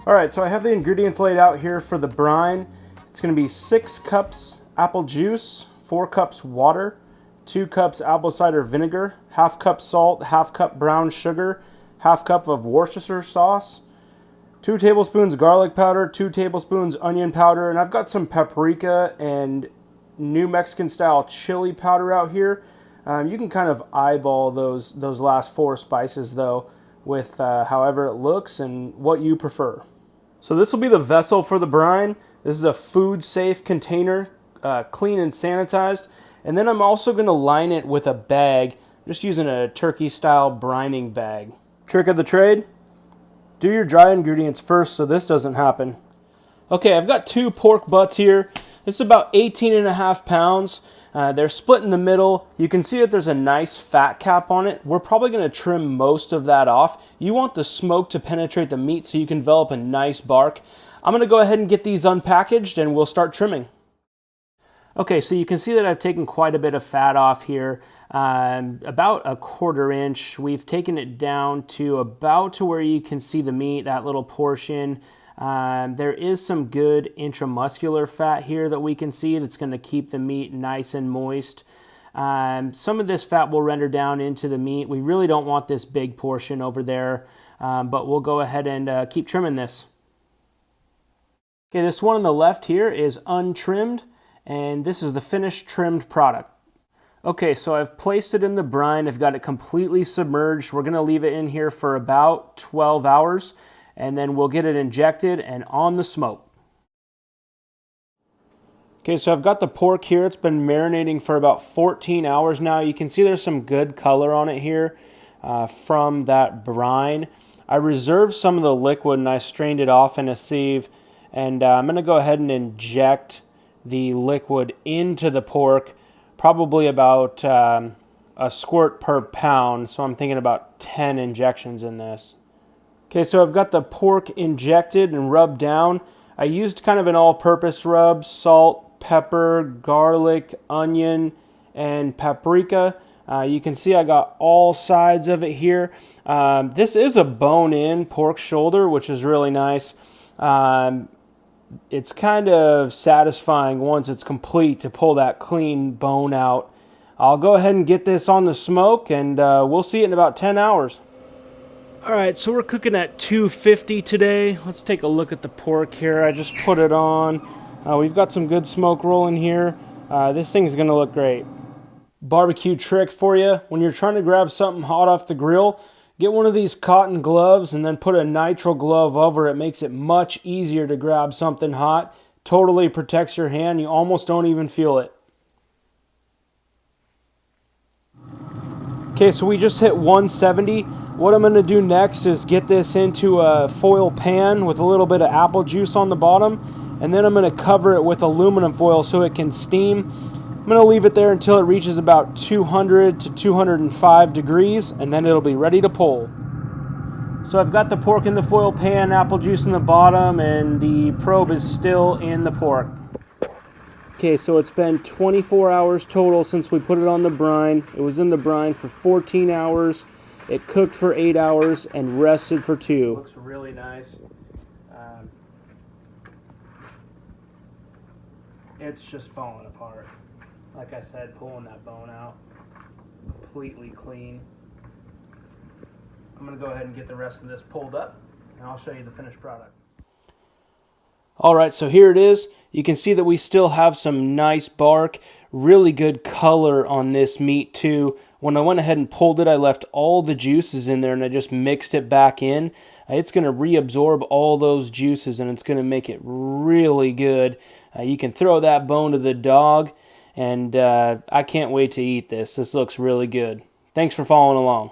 Alright, so I have the ingredients laid out here for the brine. It's going to be 6 cups apple juice, 4 cups water, 2 cups apple cider vinegar, half cup salt, half cup brown sugar, half cup of Worcestershire sauce, 2 tablespoons garlic powder, 2 tablespoons onion powder, and I've got some paprika and New Mexican style chili powder out here. You can kind of eyeball those last 4 spices though with however it looks and what you prefer. So this will be the vessel for the brine. This is a food safe container, clean and sanitized. And then I'm also going to line it with a bag, just using a turkey style brining bag. Trick of the trade, do your dry ingredients first so this doesn't happen. Okay, I've got 2 pork butts here. This is about 18.5 pounds. They're split in the middle. You can see that there's a nice fat cap on it. We're probably going to trim most of that off. You want the smoke to penetrate the meat so you can develop a nice bark. I'm going to go ahead and get these unpackaged and we'll start trimming. Okay, so you can see that I've taken quite a bit of fat off here, about 1/4 inch. We've taken it down to about to where you can see the meat, that little portion. There is some good intramuscular fat here that we can see that's going to keep the meat nice and moist. Some of this fat will render down into the meat. We really don't want this big portion over there, but we'll go ahead and keep trimming this. Okay, this one on the left here is untrimmed, and this is the finished trimmed product. Okay, so I've placed it in the brine. I've got it completely submerged. We're going to leave it in here for about 12 hours. And then we'll get it injected and on the smoke. Okay, so I've got the pork here. It's been marinating for about 14 hours now. You can see there's some good color on it here from that brine. I reserved some of the liquid and I strained it off in a sieve. And I'm going to go ahead and inject the liquid into the pork, probably about a squirt per pound. So I'm thinking about 10 injections in this. Okay, so I've got the pork injected and rubbed down. I used kind of an all-purpose rub, salt, pepper, garlic, onion, and paprika. You can see I got all sides of it here. This is a bone-in pork shoulder, which is really nice. It's kind of satisfying once it's complete to pull that clean bone out. I'll go ahead and get this on the smoke, and we'll see it in about 10 hours. Alright, so we're cooking at 250 today. Let's take a look at the pork here. I just put it on. We've got some good smoke rolling here. This thing's going to look great. Barbecue trick for you. When you're trying to grab something hot off the grill, get one of these cotton gloves and then put a nitrile glove over it. It makes it much easier to grab something hot. Totally protects your hand. You almost don't even feel it. Okay, so we just hit 170. What I'm going to do next is get this into a foil pan with a little bit of apple juice on the bottom, and then I'm going to cover it with aluminum foil so it can steam. I'm going to leave it there until it reaches about 200 to 205 degrees, and then it'll be ready to pull. So I've got the pork in the foil pan, apple juice in the bottom, and the probe is still in the pork. Okay, so it's been 24 hours total since we put it on the brine. It was in the brine for 14 hours. It cooked for 8 hours and rested for 2. Looks really nice. It's just falling apart. Like I said, pulling that bone out. Completely clean. I'm going to go ahead and get the rest of this pulled up, and I'll show you the finished product. Alright, so here it is. You can see that we still have some nice bark. Really good color on this meat too. When I went ahead and pulled it, I left all the juices in there and I just mixed it back in. It's going to reabsorb all those juices and it's going to make it really good. You can throw that bone to the dog, and I can't wait to eat this. This looks really good. Thanks for following along.